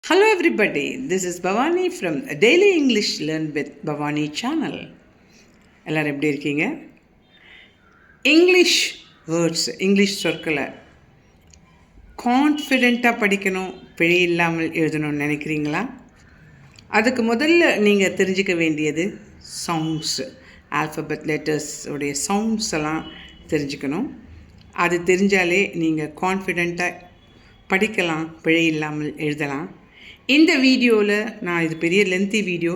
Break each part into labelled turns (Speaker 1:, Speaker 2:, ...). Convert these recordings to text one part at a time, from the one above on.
Speaker 1: Hello everybody, this is Bhavani from Daily English Learn with Bhavani channel. எல்லாரும் எப்படி இருக்கீங்க? English words, English சொற்களை கான்ஃபிடெண்ட்டாக படிக்கணும், பிழை இல்லாமல் எழுதணும்னு நினைக்கிறீங்களா? அதுக்கு முதல்ல நீங்கள் தெரிஞ்சுக்க வேண்டியது சவுண்ட்ஸ், ஆல்ஃபபெட் லெட்டர்ஸ் உடைய சவுண்ட்ஸ் எல்லாம் தெரிஞ்சுக்கணும். அது தெரிஞ்சாலே நீங்கள் கான்ஃபிடெண்ட்டாக படிக்கலாம், பிழை இல்லாமல் எழுதலாம். இந்த வீடியோவில் நான் இது பெரிய லென்த்தி வீடியோ,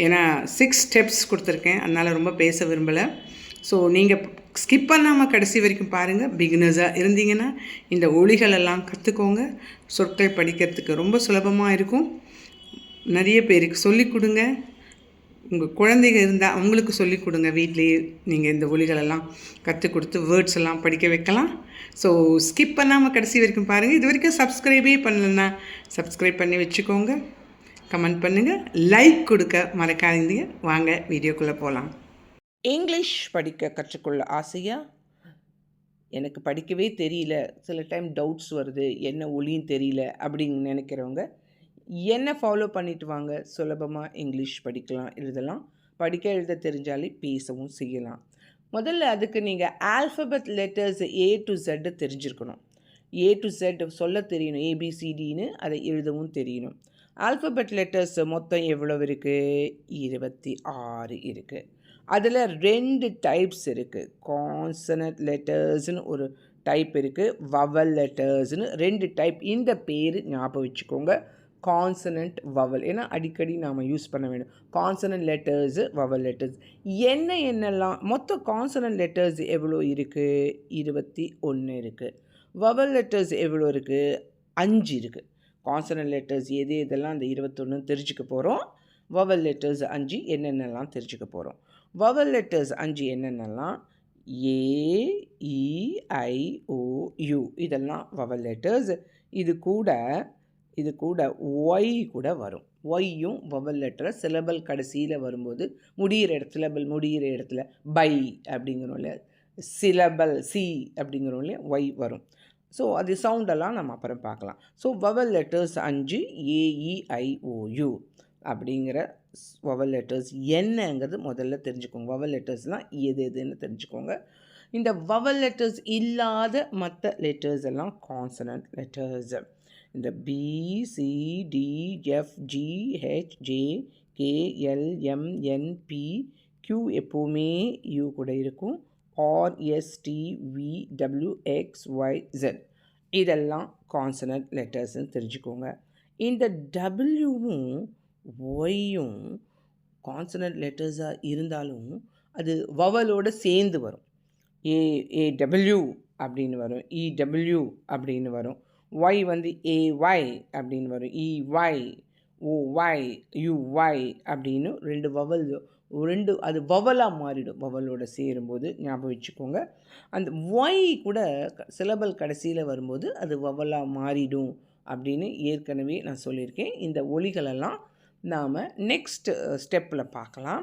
Speaker 1: ஏன்னா 6 ஸ்டெப்ஸ் கொடுத்துருக்கேன், அதனால் ரொம்ப பேச விரும்பலை. ஸோ நீங்கள் ஸ்கிப் பண்ணாமல் கடைசி வரைக்கும் பாருங்கள். பிகினர்ஸாக இருந்தீங்கன்னா இந்த ஒலிகளெல்லாம் கற்றுக்கோங்க. சொற்கள் படிக்கிறதுக்கு ரொம்ப சுலபமாக இருக்கும். நிறைய பேருக்கு சொல்லிக் கொடுங்க. உங்கள் குழந்தைங்க இருந்தால் அவங்களுக்கு சொல்லிக் கொடுங்க. வீட்லேயே நீங்கள் இந்த ஒலிகளெல்லாம் கற்றுக் கொடுத்து வேர்ட்ஸ் எல்லாம் படிக்க வைக்கலாம். ஸோ ஸ்கிப் பண்ணாமல் கடைசி வரைக்கும் பாருங்கள். இது வரைக்கும் சப்ஸ்கிரைபே பண்ணலன்னா சப்ஸ்கிரைப் பண்ணி வச்சுக்கோங்க. கமெண்ட் பண்ணுங்கள், லைக் கொடுக்க மறக்காதீங்க. வாங்க வீடியோக்குள்ளே போகலாம்.
Speaker 2: இங்கிலீஷ் படிக்க கற்றுக்கொள்ள ஆசையா? எனக்கு படிக்கவே தெரியல, சில டைம் டவுட்ஸ் வருது, என்ன ஒலியும் தெரியல அப்படின்னு நினைக்கிறவங்க என்ன ஃபாலோ பண்ணிட்டு வாங்க. சுலபமாக இங்கிலீஷ் படிக்கலாம், எழுதலாம். படிக்க எழுத தெரிஞ்சாலே பேசவும் செய்யலாம். முதல்ல அதுக்கு நீங்கள் alphabet letters A to Z தெரிஞ்சிருக்கணும். A to Z சொல்ல தெரியணும், ABCDன்னு அதை எழுதவும் தெரியணும். ஆல்ஃபபெட் லெட்டர்ஸ் மொத்தம் எவ்வளோ இருக்குது? 26 இருக்குது. அதில் 2 டைப்ஸ் இருக்குது. கான்சனன்ட் லெட்டர்ஸ்னு ஒரு டைப் இருக்குது, வவல் லெட்டர்ஸ்னு 2 டைப். இந்த பேர் ஞாபகம் வச்சுக்கோங்க, கான்சனன்ட் வவல், ஏன்னா அடிக்கடி நாம் யூஸ் பண்ண வேண்டும். Consonant letters, vowel letters. என்னெல்லாம் மொத்தம் கான்சனன்ட் லெட்டர்ஸ் எவ்வளோ இருக்குது? 21 இருக்குது. வவல் லெட்டர்ஸ் எவ்வளோ இருக்குது? 5 இருக்குது. கான்சனன்ட் லெட்டர்ஸ் இதெல்லாம் அந்த 21 தெரிஞ்சுக்க போகிறோம். வவல் லெட்டர்ஸ் 5 என்னென்னலாம் தெரிஞ்சுக்க போகிறோம். வவல் லெட்டர்ஸ் 5 என்னென்னலாம்? AEIOU இதெல்லாம் வவல் லெட்டர்ஸ். இது கூட ஒய் கூட வரும். ஒய்யும் வவல் லெட்டர் சிலபல் கடைசியில் வரும்போது முடிகிற இடத்துல பை அப்படிங்கிறோம் இல்லையா, சிலபல் சி அப்படிங்கிறோம் இல்லையா, ஒய் வரும். ஸோ அது சவுண்டெல்லாம் நம்ம அப்புறம் பார்க்கலாம். ஸோ வவல் லெட்டர்ஸ் 5 AEIOU அப்படிங்கிற வவல் லெட்டர்ஸ் என்னங்கிறது முதல்ல தெரிஞ்சுக்கோங்க. வவல் லெட்டர்ஸ்லாம் எதுன்னு தெரிஞ்சுக்கோங்க. இந்த வவல் லெட்டர்ஸ் இல்லாத மற்ற லெட்டர்ஸ் எல்லாம் கான்சனன்ட் லெட்டர்ஸ். இந்த BCDFGHJKLMNP Q எப்போவுமே யூ கூட இருக்கும். RSTVWXYZ இதெல்லாம் கான்சனன்ட் லெட்டர்ஸ்ன்னு தெரிஞ்சுக்கோங்க. இந்த டபிள்யூவும் ஒய்யும் கான்சனன்ட் லெட்டர்ஸாக இருந்தாலும் அது வவலோடு சேர்ந்து வரும். AAW அப்படின்னு வரும், EW அப்படின்னு வரும். ஒய் வந்து AY அப்படின்னு வரும், EY OY UY அப்படின்னு 2 வவல், அது வவலாக மாறிடும் வவலோடு சேரும்போது. ஞாபகம் வச்சுக்கோங்க. அந்த ஒய் கூட சிலபல் கடைசியில் வரும்போது அது வவலாக மாறிடும் அப்படின்னு ஏற்கனவே நான் சொல்லியிருக்கேன். இந்த ஒலிகளெல்லாம் நாம் நெக்ஸ்ட் ஸ்டெப்பில் பார்க்கலாம்.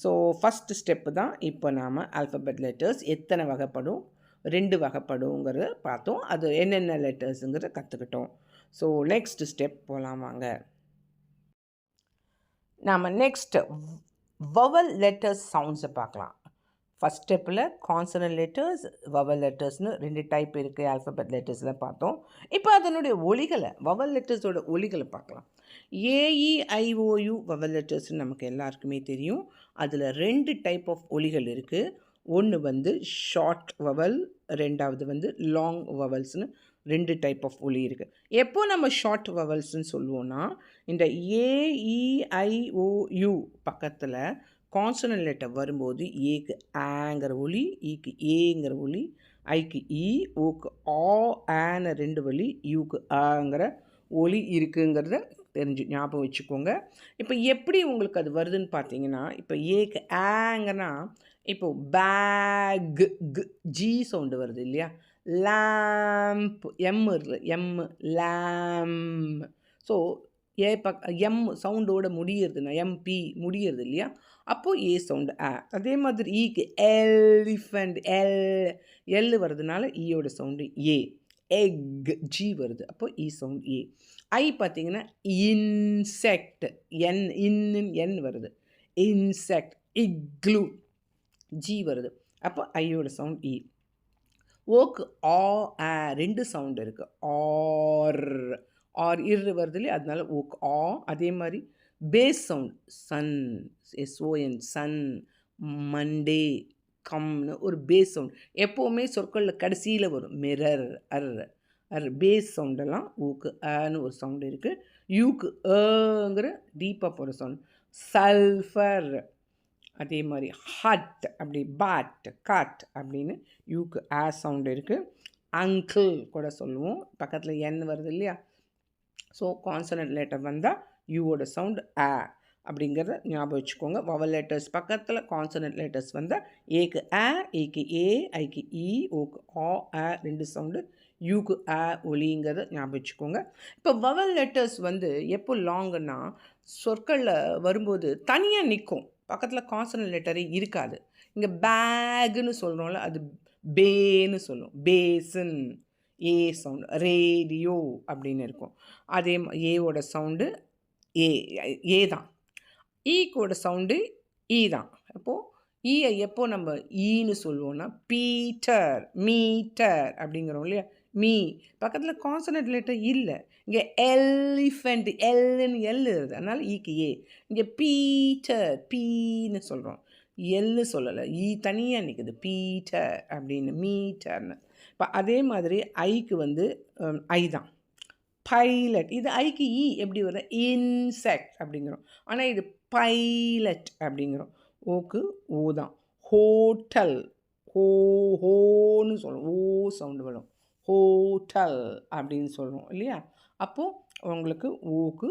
Speaker 2: ஸோ ஃபஸ்ட்டு ஸ்டெப்பு தான் இப்போ நாம் ஆல்ஃபபெட் லெட்டர்ஸ் எத்தனை வகைப்படும், 2 வகைப்படுங்கிறத பார்த்தோம். அது என்னென்ன லெட்டர்ஸுங்கிறத கற்றுக்கிட்டோம். ஸோ நெக்ஸ்ட் ஸ்டெப் போகலாம் வாங்க. நாம் நெக்ஸ்ட் வவல் லெட்டர்ஸ் சவுண்ட்ஸை பார்க்கலாம். ஃபஸ்ட் ஸ்டெப்பில் கான்சனன்ட் லெட்டர்ஸ், வவல் லெட்டர்ஸ்னு 2 டைப் இருக்குது. ஆல்ஃபபெட் லெட்டர்ஸில் பார்த்தோம். இப்போ அதனுடைய ஒலிகளை, வவல் லெட்டர்ஸோட ஒலிகளை பார்க்கலாம். AEIOU வவல் லெட்டர்ஸ்னு நமக்கு எல்லாருக்குமே தெரியும். அதில் 2 டைப் ஆஃப் ஒலிகள் இருக்குது. ஒன்று வந்து ஷார்ட் வவல், ரெண்டாவது வந்து லாங் வவல்ஸ்னு 2 டைப் ஆஃப் ஒலி இருக்குது. எப்போ நம்ம ஷார்ட் வவல்ஸ்ன்னு சொல்லுவோன்னா, இந்த AEIOU பக்கத்தில் கான்சனன்ட் லெட்டர் வரும்போது ஏக்கு ஆங்கிற ஒலி, ஈக்கு ஏங்கிற ஒலி, ஐக்கு இ, ஓக்கு ஆன 2 ஒலி, யூக்கு ஆங்கிற ஒலி இருக்குங்கிறத ஞாபகம் வச்சுக்கோங்க. இப்போ எப்படி உங்களுக்கு அது வருதுன்னு பார்த்தீங்கன்னா, இப்போ ஏக்கு ஆங்கன்னா இப்போ பேக் ஜி சவுண்டு வருது இல்லையா, lamp M lam. So M சவுண்டோட முடியறதுன்னா MP முடியறது இல்லையா, அப்போது ஏ சவுண்டு ஆ. அதே மாதிரி ஈக்கு எலிஃபண்ட் எல் வருதுனால ஈயோட சவுண்டு ஏ. எக் ஜி வருது. அப்போ இ சவுண்ட் ஏ. ஐ பார்த்தீங்கன்னா இன்செக்ட் என் வருது. இன்செக்ட். இக்ளூ ஜி வருது. அப்போ ஐயோட சவுண்ட் இ. ஓக்கு ஆ ஆ 2 சவுண்ட் இருக்குது. ஆர் இரு வருது இல்லையா, அதனால ஓக்கு ஆ. அதே மாதிரி பேஸ் sound sun, S O N sun, Monday, கம்னு ஒரு பேஸ் சவுண்ட் எப்போவுமே சொற்களில் கடைசியில் வரும். மிரர், பேஸ் சவுண்டெல்லாம் ஊக்கு அன்னு ஒரு சவுண்டு இருக்குது. யூக்கு ஏங்கிற டீப்பாக போகிற சவுண்ட். சல்ஃபர், அதே மாதிரி ஹட், அப்படி பேட், காட் அப்படின்னு யூக்கு ஆ சவுண்டு இருக்குது. அங்கிள் கூட சொல்லுவோம், பக்கத்தில் என் வருது இல்லையா. ஸோ கான்சனன்ட் லெட்டர் வந்தால் யூவோட சவுண்டு ஆ அப்படிங்கிறத ஞாபகம் வச்சுக்கோங்க. வவல் லெட்டர்ஸ் பக்கத்தில் கான்சனன்ட் லெட்டர்ஸ் வந்தால் ஏக்கு ஆ, ஏக்கு ஏ, ஐக்கு இ, ஓக்கு ஆ ஆ 2 சவுண்டு, யூக்கு ஆ ஒலிங்கிறத ஞாபகம் வச்சுக்கோங்க. இப்போ வவல் லெட்டர்ஸ் வந்து எப்போ லாங்குன்னா சொற்களில் வரும்போது தனியாக நிற்கும், பக்கத்தில் கான்சனன்ட் லெட்டரே இருக்காது. இங்கே பேக்குன்னு சொல்கிறோம்ல, அது பேன்னு சொல்லும். பேசன் ஏ சவுண்டு. ரேடியோ அப்படின்னு இருக்கும். அதே ஏவோட சவுண்டு ஏ தான். ஈக்கோட சவுண்டு ஈ தான். அப்போது ஈயை எப்போ நம்ம ஈன்னு சொல்லுவோம்னா பீட்டர், மீட்டர் அப்படிங்கிறோம் இல்லையா. மீ பக்கத்தில் கான்சனன்ட் லெட்டர் இல்லை. இங்கே எலிஃபெண்ட், எல்லுன்னு எல் இருக்குது, அதனால் ஈக்கு ஏ. இங்கே பீட்டர், பீன்னு சொல்கிறோம், எல்லு சொல்லலை, ஈ தனியாக நிற்குது. பீட்டர் அப்படின்னு, மீட்டர்னு. இப்போ அதே மாதிரி ஐக்கு வந்து ஐ தான். பைலட், இது ஐக்கு இ எப்படி வரும், இன்செக்ட் அப்படிங்கிறோம். ஆனால் இது பைலட் அப்படிங்கிறோம். ஓக்கு ஓ தான். ஹோட்டல், ஹோன்னு சொல்லுவோம், ஓ சவுண்டு வரும். ஹோட்டல் அப்படின்னு சொல்லுவோம் இல்லையா. அப்போது உங்களுக்கு ஓக்கு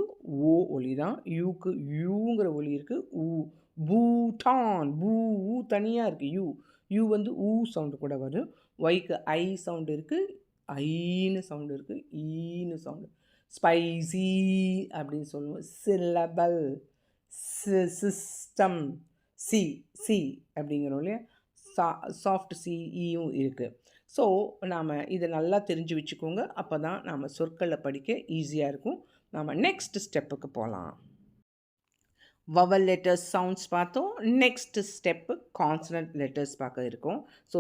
Speaker 2: ஓ ஒலி தான். யூக்கு யூங்கிற ஒலி இருக்குது. ஊ. பூட்டான், பூ தனியாக இருக்குது. யூ வந்து ஊ சவுண்டு கூட வரும். ஒய்க்கு ஐ சவுண்டு இருக்குது, ஐன்னு சவுண்டு இருக்குது, ஈன்னு சவுண்டு. ஸ்பைசி அப்படின்னு சொல்லுவோம். சிலபல், சிஸ்டம், சி அப்படிங்கிறோம் இல்லையா. சாஃப்ட் சிஇயும் இருக்குது. ஸோ நாம் இதை நல்லா தெரிஞ்சு வச்சுக்கோங்க. அப்போ தான் நாம் சொற்களை படிக்க ஈஸியாக இருக்கும். நாம் நெக்ஸ்ட் ஸ்டெப்புக்கு போகலாம். வவல் லெட்டர்ஸ் சவுண்ட்ஸ் பார்த்தோம். நெக்ஸ்ட் ஸ்டெப்பு கான்சனன்ட் லெட்டர்ஸ் பார்க்க இருக்கும். ஸோ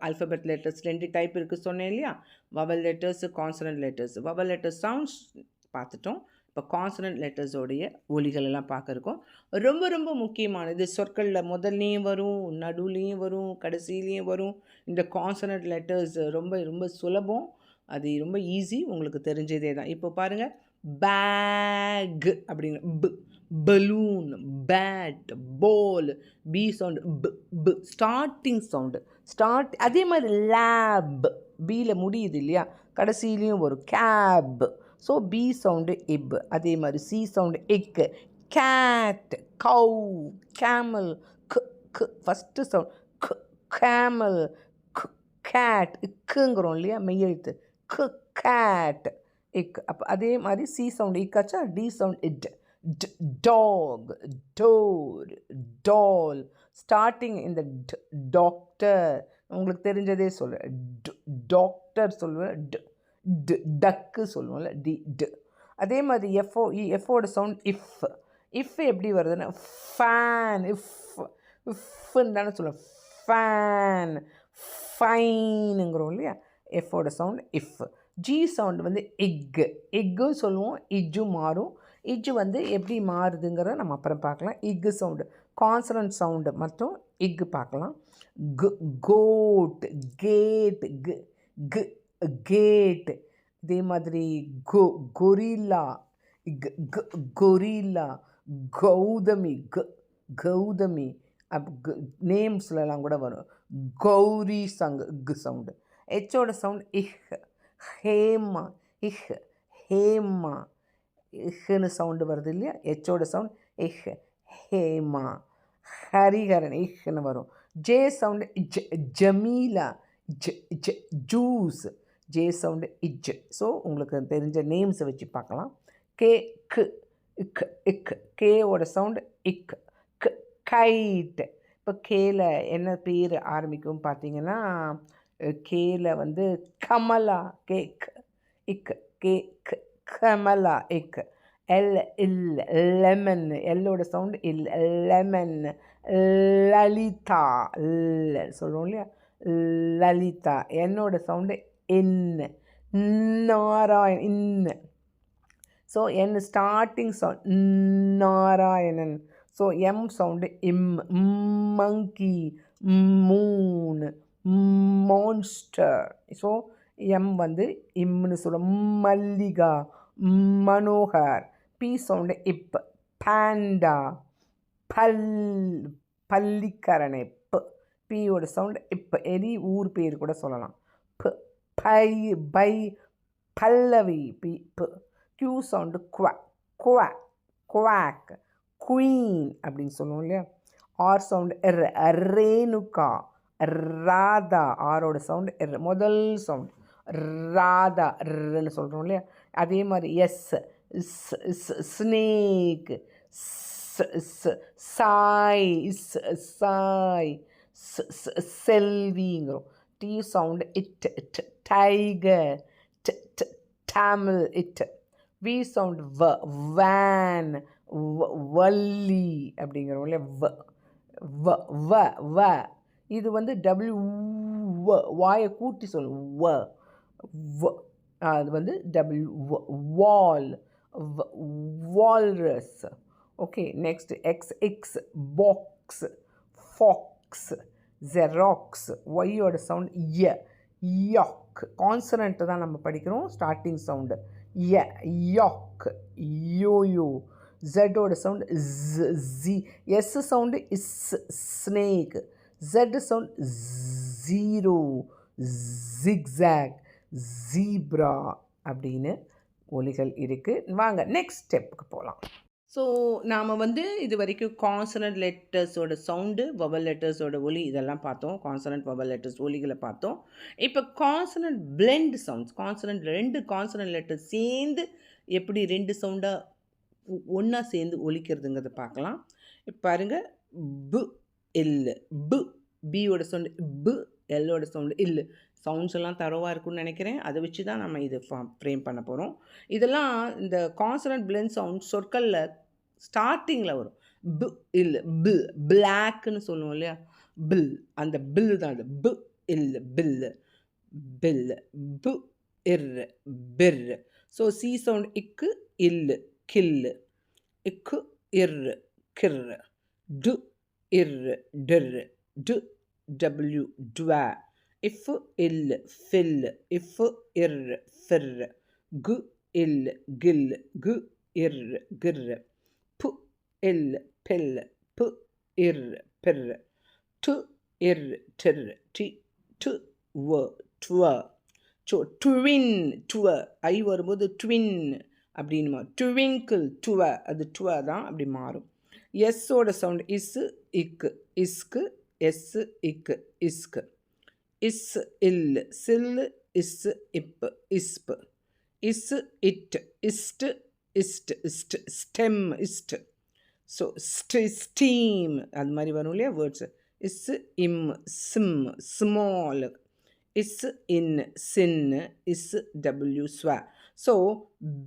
Speaker 2: ஆல்ஃபபெட் லெட்டர்ஸ் 2 டைப் இருக்குது சொன்னேன் இல்லையா. Vowel letters, consonant letters. Vowel letters sounds பார்த்துட்டோம். இப்போ கான்சனன்ட் லெட்டர்ஸோடைய ஒலிகள் எல்லாம் பார்க்க இருக்கோம். ரொம்ப ரொம்ப முக்கியமானது, சொற்களில் முதல்லையும் வரும், நடுவுலையும் வரும், கடைசியிலையும் வரும். இந்த கான்சனன்ட் லெட்டர்ஸ் ரொம்ப ரொம்ப சுலபம், அது ரொம்ப ஈஸி, உங்களுக்கு தெரிஞ்சதே தான். இப்போ பாருங்கள், பேக் அப்படிங்கிற பலூன், பேட், பால், பி சவுண்டு, ஸ்டார்டிங் சவுண்டு, அதே மாதிரி லேப், பியில் முடியுது இல்லையா, கடைசியிலையும் வரும். கேப், ஸோ பி சவுண்டு இப். அதே மாதிரி சி சவுண்டு இக். Cat, cow, camel, first sound camel, cat, இக்குங்கிறோம் இல்லையா, மெய்யெழுத்து, கேட், இக். அப்போ அதே மாதிரி சி சவுண்டு இக்காச்சா, டி சவுண்ட் இட். டாக், டோர், டால், ஸ்டார்டிங் இந்த டாக்டர், உங்களுக்கு தெரிஞ்சதே சொல்ல, டாக்டர் சொல்லுவேன். டக்கு சொல்லுவோம்ல, டி. அதே மாதிரி எஃப்ஓட சவுண்ட் இஃப் எப்படி வருதுன்னா ஃபேன், இஃப்ன்னு தானே சொல்லுவோம். ஃபேன், ஃபைனுங்கிறோம் இல்லையா. எஃப்ஓட சவுண்ட் இஃப். ஜி சவுண்டு வந்து எக்கும் சொல்லுவோம், இஜ்ஜும் மாறும். இஜ்ஜு வந்து எப்படி மாறுதுங்கிறத நம்ம அப்புறம் பார்க்கலாம். இக்கு சவுண்டு கான்சனன்ட் சவுண்டு மற்றும் இக்கு பார்க்கலாம். Goat, gate, gate. இதே மாதிரி கொரில்லா, கொரில்லா, கௌதமி, கௌதமி. நேம்ஸ்லாம் கூட வரும். கௌரி சவுண்டு. ஹெச்சோட சவுண்ட் ஹேமா, ஹேமா, இஹ்னு சவுண்டு வருது இல்லையா. ஹெச்சோட சவுண்ட் ஹேமா. ஹரிஹரன் இஹ்னு வரும். J sound Jamila, juice, J sound இஜ். ஸோ உங்களுக்கு தெரிஞ்ச நேம்ஸை வச்சு பார்க்கலாம். கேவோட சவுண்டு கைட். இப்போ கேல என்ன பேர் ஆரம்பிக்கும் பார்த்தீங்கன்னா கேல வந்து கமலா கேக் இக் கேக் கமலா இக் எல் இல் லெமன் எல்லோட சவுண்டு இல் லெமன் லலிதா சொல்கிறோம் இல்லையா லலிதா என்னோட sound in Narayan in so N starting sound Narayanan so M sound him monkey Moon monster so M வந்து இம்னு சொல்கிறோம் மல்லிகா மனோகர் பி சவுண்டு இப் பேண்டா பள்ளிக்கரணை பியோட சவுண்டு இப்போ ஊர் பேர் கூட சொல்லலாம் bye bye Pallavi P Q sound quack queen அப்படின்னு சொல்லுவோம் இல்லையா ஆர் சவுண்டு ரேணுகா ராதா ஆரோட சவுண்டு முதல் சவுண்ட் ராதா ன்னு சொல்கிறோம் இல்லையா அதே மாதிரி ஸ்னேக் சாய் சாய் செல்விங்கிறோம் டி சவுண்டு இட் டைகர் தமிழ் இட் வி சவுண்ட் வேன் வள்ளி அப்படிங்கிறோம் இல்லையா வ இது வந்து டபிள்யூ வாயை கூட்டி சொல்லும் அது வந்து W wall walrus okay next X box fox xerox ஒய்யோட சவுண்ட் யாக் கான்சனண்ட்டு தான் நம்ம படிக்கிறோம் ஸ்டார்டிங் சவுண்டு யாக் யோயோ ஜெட்டோட சவுண்ட் ஜி எஸ் சவுண்டு இஸ் snake zed sound zero zigzag zebra அப்படின்னு ஒலிகள் இருக்குது. வாங்க நெக்ஸ்ட் ஸ்டெப்புக்கு போகலாம். ஸோ நாம் வந்து இது வரைக்கும் கான்சனன்ட் லெட்டர்ஸோட சவுண்டு, வவல் லெட்டர்ஸோட ஒலி இதெல்லாம் பார்த்தோம். கான்சனன்ட் வவல் லெட்டர்ஸ் ஒலிகளை பார்த்தோம். இப்போ consonant blend sounds, consonant 2 consonant letter சேர்ந்து எப்படி 2 சவுண்டாக ஒன்றா சேர்ந்து ஒலிக்கிறதுங்கிறத பார்க்கலாம். இப்போ பாருங்கள், பு எல் பு, பியோட சவுண்டு பு, எல்லோட சவுண்டு இல்லு. சவுண்ட்ஸ் எல்லாம் தரவாக இருக்குன்னு நினைக்கிறேன். அதை வச்சு தான் நம்ம இது ஃப்ரேம் பண்ண போகிறோம். இதெல்லாம் இந்த கான்சனன்ட் பிளெண்ட் சவுண்ட் சொற்களில் ஸ்டார்டிங்கில் வரும். பு இல்லை பில், பிளாக்னு சொல்லுவோம் இல்லையா, பில், அந்த பில்லு தான் அது. பு இல்லை பில்லு, பில்லு. பு இர் பிர். ஸோ சி சவுண்ட் இக்கு இல்லு கில்லு, இக்கு இர் கிர், டு இர் டிர், டு டபிள்யூ டுவா, இஃப் இல் ஃபில், இஃப் இர் ஃபிர், கு இல் கில், கு இர் கிர், பு இல் பில், பு இர் பிர், டு இர் டிர், டி டு வ டுவ. ஸோ ட்வின் டுவ, ஐ வரும்போது ட்வின் அப்படின்னு மாறும். ட்விங்கிள் டுவ, அது டுவ தான் அப்படி மாறும். எஸ்ஸோட சவுண்ட் இஸ்ஸு இக்கு, இஸ்கு, எஸ்ஸு இக்கு, இஸ்கு. இஸ் இல் சில்லு, இஸ்ஸு இப்பு, இஸ்பு. இஸ்ஸு இட், இஸ்ட்டு இஸ்ட், இஸ்ட் ஸ்டெம் இஸ்ட். ஸோ ஸ்டீம் அது மாதிரி வரும் இல்லையா வேர்ட்ஸு. இஸ்ஸு இம் சிம் ஸ்மால், இஸ்ஸு இன் சின்னு, இஸ்ஸு டபிள்யூ ஸ்வா. ஸோ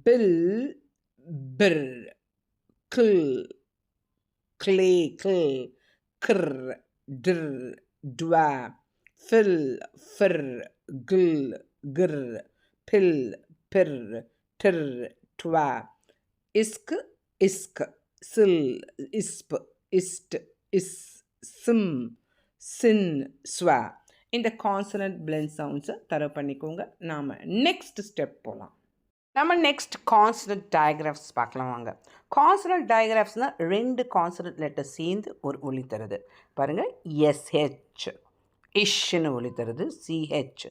Speaker 2: பில் பிர், கில் கிளே கில், கிர் டிர் டுவா, ஃபில் ஃபிர், கில் கிர், பில் பிர், டிர் டுவா, இஸ்கு இஸ்க், சில் இஸ்ப், இஸ்ட் இஸ், சிம் சின் ஸ்வா. இந்த கான்சனன்ட் பிளெண்ட் சவுண்ட்ஸை தரவு பண்ணிக்கோங்க. நாம் நெக்ஸ்ட் ஸ்டெப் போகலாம். நம்ம நெக்ஸ்ட் கான்சனன்ட் டயக்ராஃப்ஸ் பார்க்கலாம் வாங்க. கான்சனன்ட் டயக்ராஃப்ஸ்னால் 2 கான்சனன்ட் லெட்டர் சேர்ந்து ஒரு ஒலி தருது. பாருங்கள், எஸ்ஹெச் இஷ்ன்னு ஒலி தருது. சிஹெச்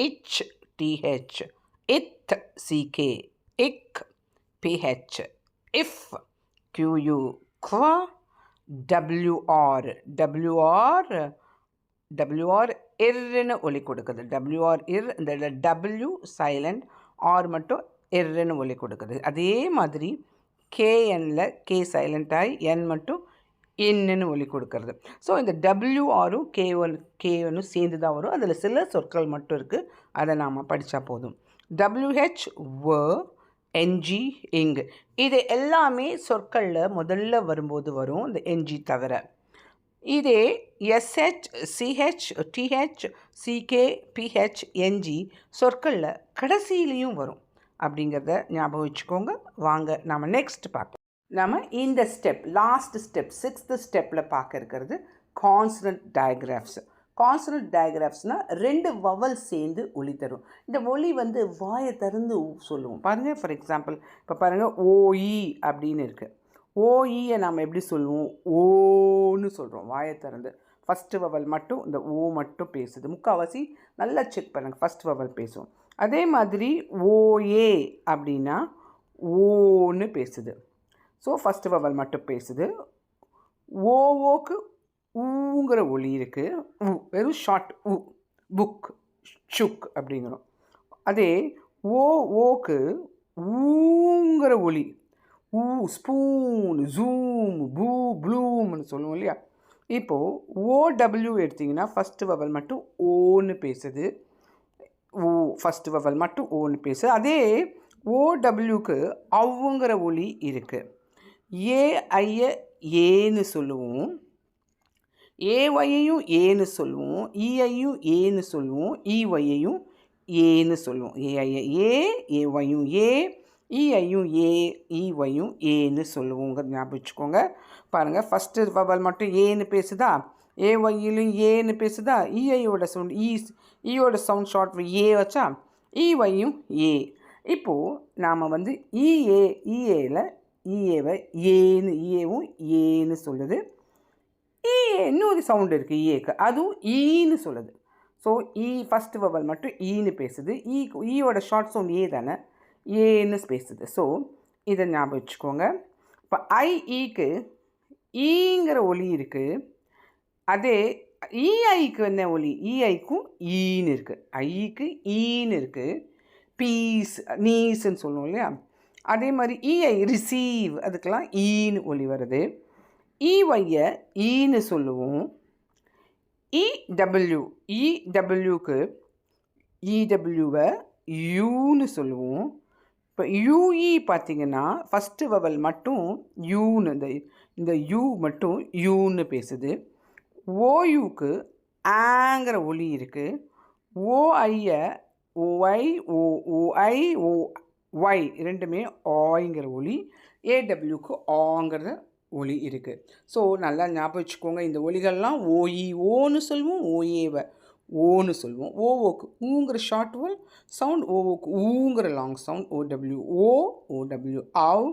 Speaker 2: இச், டிஹெச் இத், சிகே இக், பிஹெச் இஃப், கியூயூ குவா, டபிள்யூஆர் டபிள்யூஆர் டபிள்யூஆர் இர்ன்னு ஒலி கொடுக்குது. டபிள்யூஆர் இர், இந்த டபிள்யூ சைலண்ட், ஆர் மட்டும் இர்ன்னு ஒலி கொடுக்குது. அதே மாதிரி கேஎன்னில் கே சைலண்ட் ஆகி என் மட்டும் என்னன்னு ஒலி கொடுக்கறது. ஸோ இந்த WRம் K1 சேர்ந்து தான் வரும். அதில் சில சொற்கள் மட்டும் இருக்குது, அதை நாம் படித்தா போதும். WH வ, NG இங்கு, இது எல்லாமே சொற்களில் முதல்ல வரும்போது வரும், இந்த NG தவிர. இதே SH, CH, TH, CK, PH, NG சொற்களில் கடைசியிலையும் வரும் அப்படிங்கிறத ஞாபகம் வச்சுக்கோங்க. வாங்க நாம் நெக்ஸ்ட் பார்க்கலாம். நம்ம இந்த லாஸ்ட் ஸ்டெப் 6th ஸ்டெப்பில் பார்க்க இருக்கிறது கான்சனன்ட் டயக்ராஃப்ஸ். கான்சனன்ட் டயக்ராஃப்ஸ்னால் 2 வவல் சேர்ந்து ஒலி தரும். இந்த ஒலி வாயை திறந்து சொல்லுவோம் பாருங்கள். ஃபார் எக்ஸாம்பிள் இப்போ பாருங்கள், OE அப்படின்னு இருக்குது. OEயை நாம் எப்படி சொல்லுவோம்? ஓன்னு சொல்கிறோம் வாயை திறந்து. ஃபஸ்ட்டு வவல் மட்டும், இந்த ஓ மட்டும் பேசுது. முக்கால்வாசி நல்லா செக் பண்ணுங்கள், ஃபஸ்ட் வவல் பேசுவோம். அதே மாதிரி OA அப்படின்னா ஓன்னு பேசுது. ஸோ ஃபஸ்ட்டு வவல் மட்டும் பேசுது. ஓக்கு ஊங்கிற ஒலி இருக்குது, வெறும் ஷார்ட் ஊ, புக், ஷுக் அப்படிங்கிறோம். அதே ஓக்கு ஊங்கிற ஒலி, ஊ, ஸ்பூன், ஜூம், பூ, ப்ளூம்னு சொல்லுவோம் இல்லையா? இப்போது OW எடுத்திங்கன்னா ஃபஸ்ட்டு வவல் மட்டும் ஓன்னு பேசுது. ஃபஸ்ட்டு வவல் மட்டும் ஓன்னு பேசுது. அதே OWக்கு அவுங்கிற ஒலி இருக்குது. ஏஐயை ஏன்னு சொல்லுவோம், ஏஒயையும் ஏன்னு சொல்லுவோம், இஐயும் ஏன்னு சொல்லுவோம், இஒயையும் ஏன்னு சொல்லுவோம். ஏஐயை ஏஒயும் இஐயும் இஒயும் ஏன்னு சொல்லுவோங்கிறது ஞாபகம் வச்சுக்கோங்க. பாருங்கள், ஃபஸ்ட்டு வவல் மட்டும் ஏன்னு பேசுதா, ஏஒயிலும் ஏன்னு பேசுதா, இஐயோட சவுண்ட் ஈயோட சவுண்ட் ஷார்ட் ஏ வச்சா, இஒயும் ஏ. இப்போது நாம் இஏல இஏவை ஏன்னு, இஏவும் ஏன்னு சொல்லுது. இன்னொரு சவுண்டு இருக்குது இஏக்கு, அதுவும் ஈன்னு சொல்லுது. ஸோ ஃபஸ்ட்டு வவல் மட்டும் ஈன்னு பேசுது. ஈயோட ஷார்ட் சவுண்ட் ஏ தானே, ஏன்னு பேசுது. ஸோ இதை ஞாபகம் வச்சுக்கோங்க. இப்போ ஐஇக்கு ஈங்கிற ஒலி இருக்குது. அதே இஐக்கு என்ன ஒலி? இஐக்கும் ஈன்னு இருக்குது. ஐக்கு ஈன்னு இருக்குது. பீஸ், நீஸ்ன்னு சொல்லுவோம் இல்லையா? அதே மாதிரி இஐ ரிசீவ், அதுக்கெல்லாம் ஈன்னு ஒலி வருது. இஒய்யை ஈன்னு சொல்லுவோம். இடபிள்யூக்கு இடபிள்யூவை யூன்னு சொல்லுவோம். இப்போ யூஇ பார்த்திங்கன்னா ஃபஸ்ட்டு வவல் மட்டும் யூன்னு, இந்த யூ மட்டும் யூன்னு பேசுது. ஓயுக்கு ஆங்கிற ஒலி இருக்குது. ஓஐயை ஓஐ ஓஐ ஒய் ரெண்டுமே ஆய்ங்கிற ஒலி. ஏடபிள்யூக்கு ஆங்கிற ஒலி இருக்குது. ஸோ நல்லா ஞாபகம் வச்சுக்கோங்க. இந்த ஒலிகள்லாம் ஓஇ ஓன்னு சொல்லுவோம், ஓஏவை ஓன்னு சொல்லுவோம். ஓஓக்கு ஊங்கிற ஷார்ட் வல் சவுண்ட், ஓஓக்கு ஊங்கிற லாங் சவுண்ட் ஓடபிள்யூ ஓடபிள்யூ ஆவ்,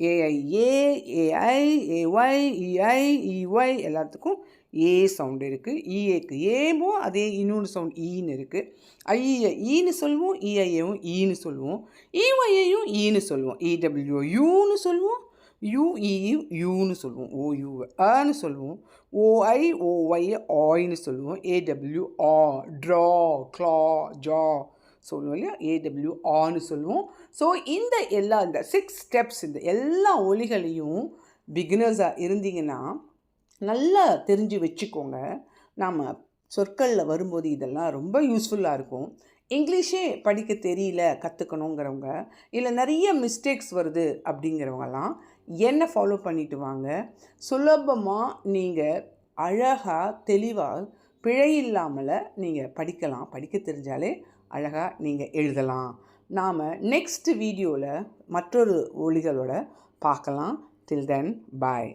Speaker 2: A I A I A Y E I E Y எல்லாத்துக்கும் ஏ சவுண்ட் இருக்குது. இஏக்கு ஏமோ அதே இன்னொன்று சவுண்ட் ஈன்னு இருக்குது. ஐயை ஈன்னு சொல்லுவோம், இஐயையும் ஈன்னு சொல்லுவோம், இஒய்யையும் ஈன்னு சொல்லுவோம். இடபிள்யூ யூன்னு சொல்லுவோம், யூஇயும் யூன்னு சொல்லுவோம், ஓயூவை ஆன்னு சொல்லுவோம், ஓஐ ஓஒய்யை ஆய்ன்னு சொல்லுவோம், ஏடபிள்யூ ஆ, ட்ரா, க்ளா, ஜா சொல்லுவோம் இல்லையா? ஏடபிள்யூ ஆன்னு சொல்லுவோம். ஸோ இந்த 6 ஸ்டெப்ஸ், இந்த எல்லா ஒலிகளையும் பிகினர்ஸாக இருந்தீங்கன்னா நல்லா தெரிஞ்சு வச்சுக்கோங்க. நாம் சொற்களில் வரும்போது இதெல்லாம் ரொம்ப யூஸ்ஃபுல்லாக இருக்கும். இங்கிலீஷே படிக்க தெரியல, கற்றுக்கணுங்கிறவங்க, இல்லை நிறைய மிஸ்டேக்ஸ் வருது அப்படிங்கிறவங்கலாம் என்ன ஃபாலோ பண்ணிட்டு வாங்க. சுலபமாக நீங்கள் அழகாக தெளிவாக பிழை இல்லாமல் நீங்கள் படிக்கலாம். படிக்க தெரிஞ்சாலே அழகாக நீங்கள் எழுதலாம். நாம் நெக்ஸ்ட் வீடியோவில் மற்றொரு ஒலிகளோட பார்க்கலாம். டில் தென் பாய்.